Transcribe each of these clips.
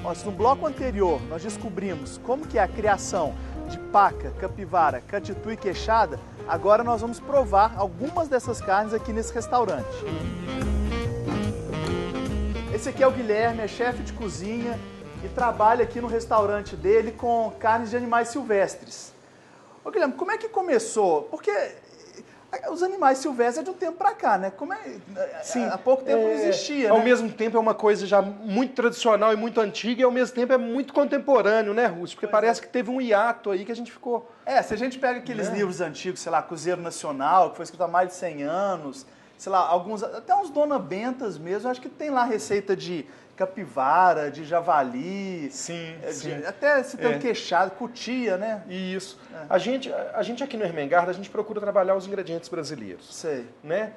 Ó, se no bloco anterior nós descobrimos como que é a criação de paca, capivara, catitu e queixada, agora nós vamos provar algumas dessas carnes aqui nesse restaurante. Esse aqui é o Guilherme, é chefe de cozinha e trabalha aqui no restaurante dele com carnes de animais silvestres. Ô Guilherme, como é que começou? Porque os animais silvestres é de um tempo pra cá, né? Sim, há pouco tempo não existia, né? Ao mesmo tempo é uma coisa já muito tradicional e muito antiga e ao mesmo tempo é muito contemporâneo, né, Rússio? Porque parece que teve um hiato aí que a gente ficou... Se a gente pega aqueles livros antigos, sei lá, Cozinheiro Nacional, que foi escrito há mais de 100 anos, sei lá, alguns, até uns Dona Bentas mesmo, acho que tem lá receita de capivara, de javali, sim. Até citando queixada, cutia, né? Isso. A gente aqui no Ermengarda, a gente procura trabalhar os ingredientes brasileiros. Sei. Né?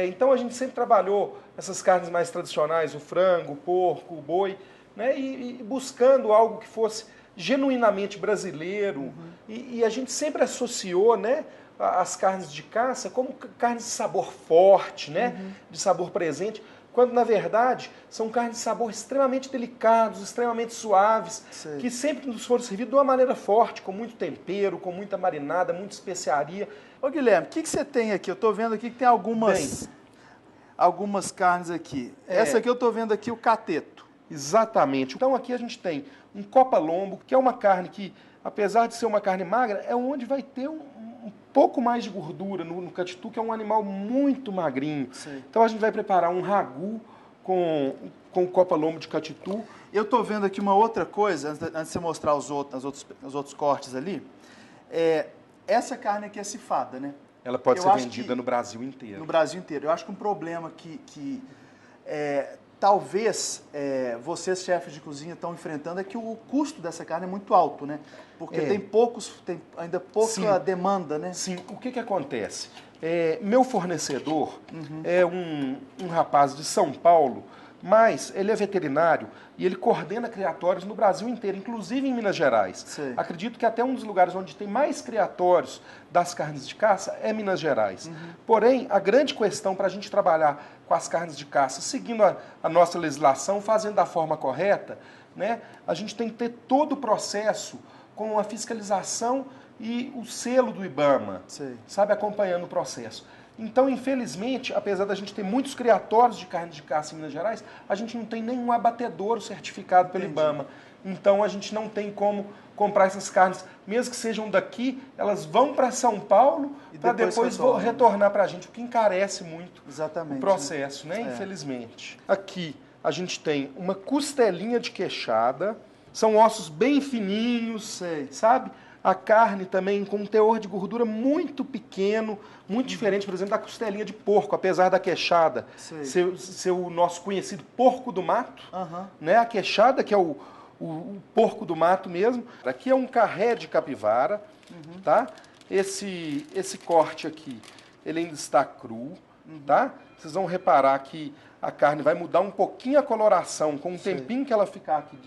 Então a gente sempre trabalhou essas carnes mais tradicionais, o frango, o porco, o boi, né? E buscando algo que fosse genuinamente brasileiro. E a gente sempre associou, né, as carnes de caça como carnes de sabor forte, né? De sabor presente. Quando, na verdade, são carnes de sabor extremamente delicados, extremamente suaves, que sempre nos foram servidos de uma maneira forte, com muito tempero, com muita marinada, muita especiaria. Ô Guilherme, o que você tem aqui? Eu estou vendo aqui que tem algumas carnes aqui. Essa aqui eu estou vendo aqui, o cateto. Exatamente. Então aqui a gente tem um copa-lombo, que é uma carne que, apesar de ser uma carne magra, é onde vai ter um pouco mais de gordura no catitu, que é um animal muito magrinho. Então a gente vai preparar um ragu com copa-lombo de catitu. Eu estou vendo aqui uma outra coisa, antes de você mostrar os outros cortes ali. Essa carne aqui é cifada, né? Ela pode ser vendida no Brasil inteiro. No Brasil inteiro. Eu acho que um problema que talvez vocês, chefes de cozinha, estão enfrentando é que o custo dessa carne é muito alto, né? Porque tem ainda pouca demanda, né? Sim. O que acontece? Meu fornecedor é um rapaz de São Paulo, mas ele é veterinário e ele coordena criatórios no Brasil inteiro, inclusive em Minas Gerais. Acredito que até um dos lugares onde tem mais criatórios das carnes de caça é Minas Gerais. Porém, a grande questão para a gente trabalhar com as carnes de caça, seguindo a nossa legislação, fazendo da forma correta, né, a gente tem que ter todo o processo com a fiscalização e o selo do IBAMA, sabe, acompanhando o processo. Então, infelizmente, apesar da gente ter muitos criatórios de carne de caça em Minas Gerais, a gente não tem nenhum abatedouro certificado pelo IBAMA. Então, a gente não tem como comprar essas carnes, mesmo que sejam daqui, elas vão para São Paulo para depois retornar para a gente, o que encarece muito o processo, né? Infelizmente. Aqui a gente tem uma costelinha de queixada, são ossos bem fininhos, sabe? A carne também com um teor de gordura muito pequeno, muito diferente, por exemplo, da costelinha de porco, apesar da queixada ser o nosso conhecido porco do mato, né? A queixada, que é o porco do mato mesmo. Aqui é um carré de capivara, tá? Esse corte aqui, ele ainda está cru, tá? Vocês vão reparar que a carne vai mudar um pouquinho a coloração com o tempinho que ela ficar aqui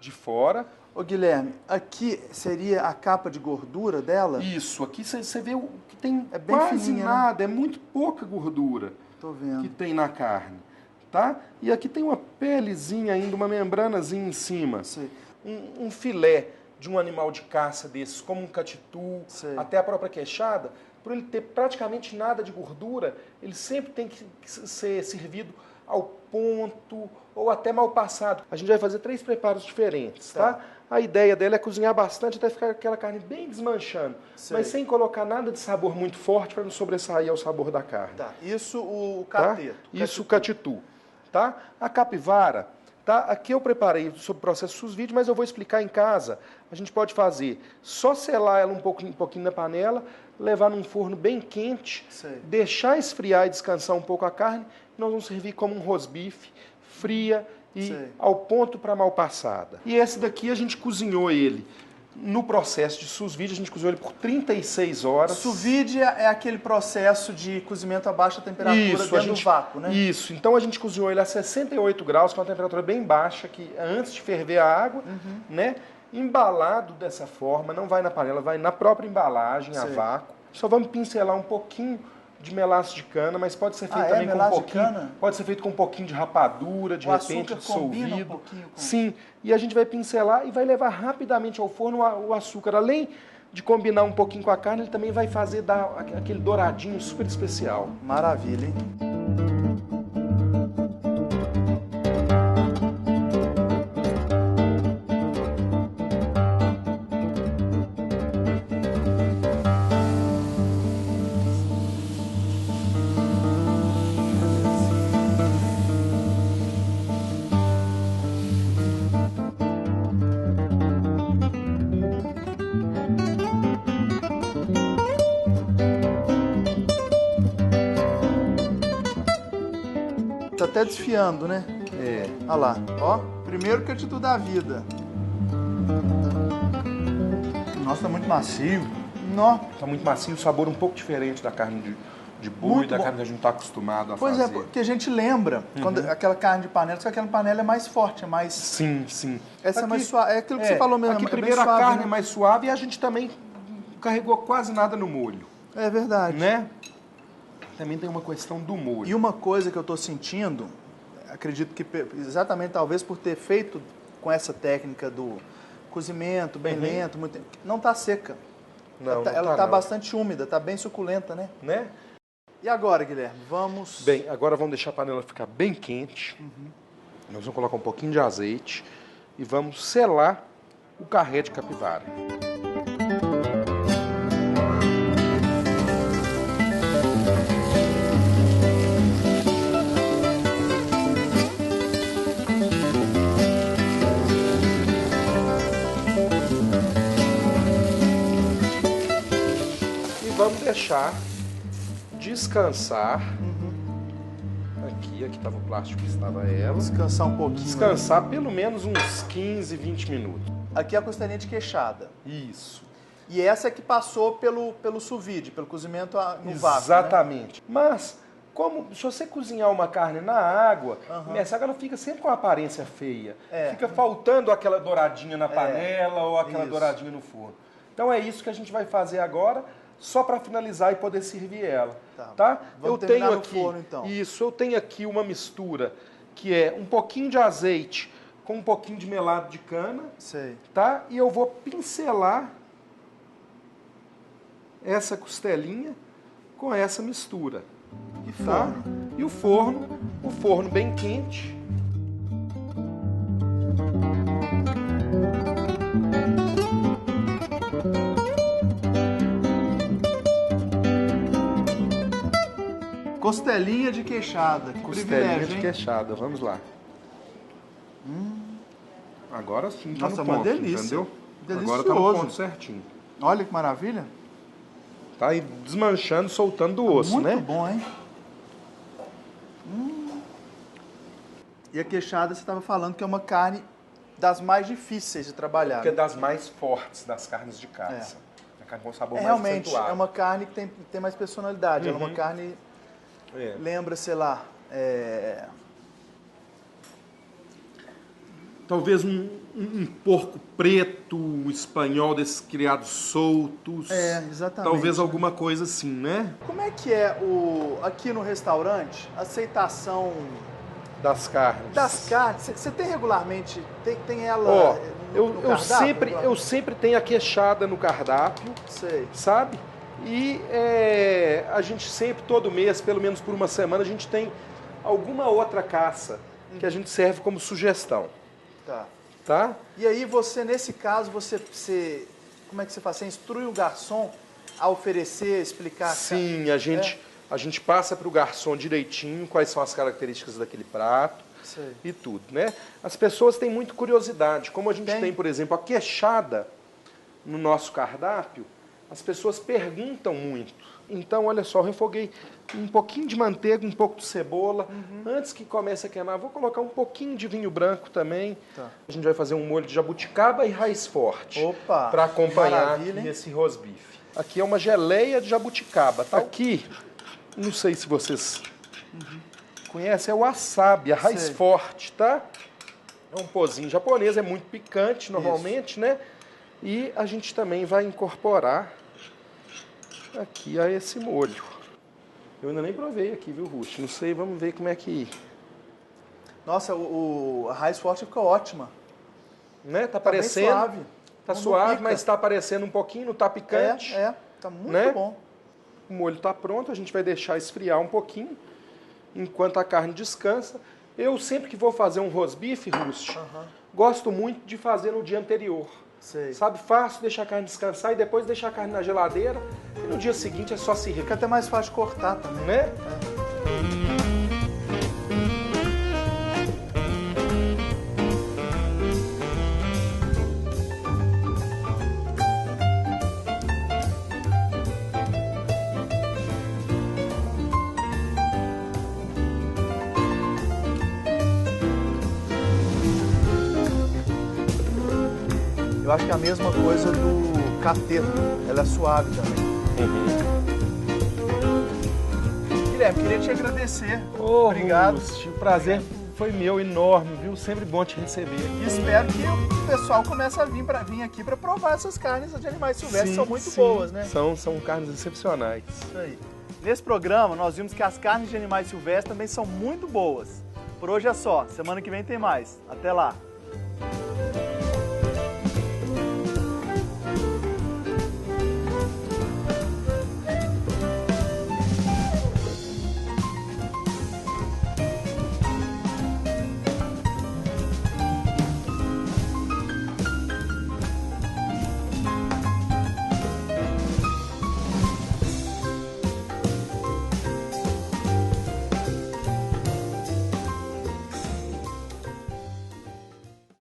de fora. Ô Guilherme, aqui seria a capa de gordura dela? Isso, aqui você vê que tem bem quase fininha, nada, né? é muito pouca gordura que tem na carne, tá? E aqui tem uma pelezinha ainda, uma membranazinha em cima. Um filé de um animal de caça desses, como um catitu, até a própria queixada, por ele ter praticamente nada de gordura, ele sempre tem que ser servido ao ponto ou até mal passado. A gente vai fazer 3 preparos diferentes, tá? A ideia dela é cozinhar bastante até ficar aquela carne bem desmanchando, mas sem colocar nada de sabor muito forte para não sobressair ao sabor da carne. Isso o cateto. Isso o catitu. Tá? A capivara, tá? Aqui eu preparei sobre o processo sous vide, mas eu vou explicar em casa. A gente pode fazer só selar ela um pouquinho na panela, levar num forno bem quente, deixar esfriar e descansar um pouco a carne, e nós vamos servir como um rosbife, fria e ao ponto para mal passada. E esse daqui a gente cozinhou ele no processo de sous vide, a gente cozinhou ele por 36 horas. Sous vide é aquele processo de cozimento a baixa temperatura dentro do vácuo, né? Isso, então a gente cozinhou ele a 68 graus, com uma temperatura bem baixa, que antes de ferver a água, né? Embalado dessa forma, não vai na panela, vai na própria embalagem, a vácuo. Só vamos pincelar um pouquinho de melaço de cana, mas pode ser feito também com um melaço de pouquinho. cana? Pode ser feito com um pouquinho de rapadura, de O repente açúcar combina um dissolvido. pouquinho com... Sim, e a gente vai pincelar e vai levar rapidamente ao forno o açúcar. Além de combinar um pouquinho com a carne, ele também vai fazer dar aquele douradinho super especial. Maravilha, hein? Tá até desfiando, né? É. Olha lá, ó. Primeiro catitu da vida. Nossa, tá muito macio. Nó. Tá muito macio, o sabor um pouco diferente da carne de boi, Muito da bom. carne que a gente tá acostumado a Pois fazer. é, porque a gente lembra, quando aquela carne de panela, só que aquela panela é mais forte, é mais... Sim, sim. Essa é mais suave, é aquilo que você falou mesmo. Aqui é bem primeiro suave, a carne né? é mais suave e a gente também não carregou quase nada no molho, É verdade. né? Também tem uma questão do molho. E uma coisa que eu tô sentindo, acredito que exatamente talvez por ter feito com essa técnica do cozimento bem lento, muito, não tá seca. Não, ela não tá não. bastante úmida, tá bem suculenta, né? Né? E agora, Guilherme, vamos... Bem, agora vamos deixar a panela ficar bem quente. Nós vamos colocar um pouquinho de azeite e vamos selar o carré de capivara. E vamos deixar descansar. Aqui estava o plástico que estava ela. descansar um pouquinho. Descansar pelo menos uns 15, 20 minutos. Aqui é a costelinha de queixada. Isso. E essa é que passou pelo sous vide, pelo cozimento no vácuo, Exatamente. Mas, como se você cozinhar uma carne na água, essa água ela fica sempre com a aparência feia. É. Fica faltando aquela douradinha na panela ou aquela Isso. douradinha no forno. Então é isso que a gente vai fazer agora, só para finalizar e poder servir ela. Tá? Vamos terminar no forno, então. Isso, eu tenho aqui uma mistura que é um pouquinho de azeite com um pouquinho de melado de cana. Sei. Tá? E eu vou pincelar essa costelinha com essa mistura. E Tá? forno. E o forno bem quente. Costelinha de queixada. Que Costelinha privilégio, de hein? queixada, vamos lá. Agora sim tá Nossa, no uma ponto, delícia. entendeu? Delicioso. Agora tá no ponto certinho. Olha que maravilha. Tá aí desmanchando, soltando do osso, Muito né? bom, hein? E a queixada, você estava falando que é uma carne das mais difíceis de trabalhar. Porque é né? das mais fortes das carnes de caça. A carne com sabor É, mais realmente, acentuado. é uma carne que tem mais personalidade. Ela é uma carne, É. lembra, sei lá, Talvez um porco preto, um espanhol desses criados soltos. exatamente. Talvez alguma coisa assim, né? Como é que é aqui no restaurante, a aceitação Das carnes. das carnes? Você tem regularmente, tem ela Ó, no eu cardápio? eu sempre tenho a queixada no cardápio, Sei. sabe? E a gente sempre, todo mês, pelo menos por uma semana, a gente tem alguma outra caça que a gente serve como sugestão, Tá. tá? E aí você, nesse caso, você como é que você faz? Você instrui o garçom a oferecer, explicar? Sim, a gente passa para o garçom direitinho quais são as características daquele prato. Sei. E tudo, né? As pessoas têm muita curiosidade. Como a gente Tem. tem, por exemplo, a queixada no nosso cardápio, as pessoas perguntam muito. Então, olha só, eu refoguei um pouquinho de manteiga, um pouco de cebola. Antes que comece a queimar, vou colocar um pouquinho de vinho branco também. Tá. A gente vai fazer um molho de jabuticaba e raiz forte. Opa, para acompanhar maravilha, aqui hein? esse rosbife. Aqui é uma geleia de jabuticaba. Tá aqui, não sei se vocês conhecem, é o wasabi, a raiz Sei. forte, tá? É um pozinho japonês, é muito picante normalmente, né? E a gente também vai incorporar aqui a esse molho. Eu ainda nem provei aqui, viu, Ruth? Não sei, vamos ver como é que... Nossa, a raiz forte ficou ótima. Né? Tá Tá bem parecendo... suave. Tá Não suave, pica. mas tá aparecendo um pouquinho, não tá picante. Tá muito Né? bom. O molho tá pronto, a gente vai deixar esfriar um pouquinho, enquanto a carne descansa. Eu sempre que vou fazer um rosbife, Rússio, gosto muito de fazer no dia anterior. Sei. Sabe, fácil, deixar a carne descansar e depois deixar a carne na geladeira. E no dia seguinte é só servir, Fica até mais fácil de cortar também. né? Eu acho que é a mesma coisa do cateto. Ela é suave também. Guilherme, queria te agradecer. Obrigado. Rússio, o prazer foi meu, enorme, viu? Sempre bom te receber. E espero que o pessoal comece a vir aqui para provar essas carnes de animais silvestres. São muito boas, né? São carnes excepcionais. Isso aí. Nesse programa, nós vimos que as carnes de animais silvestres também são muito boas. Por hoje é só. Semana que vem tem mais. Até lá.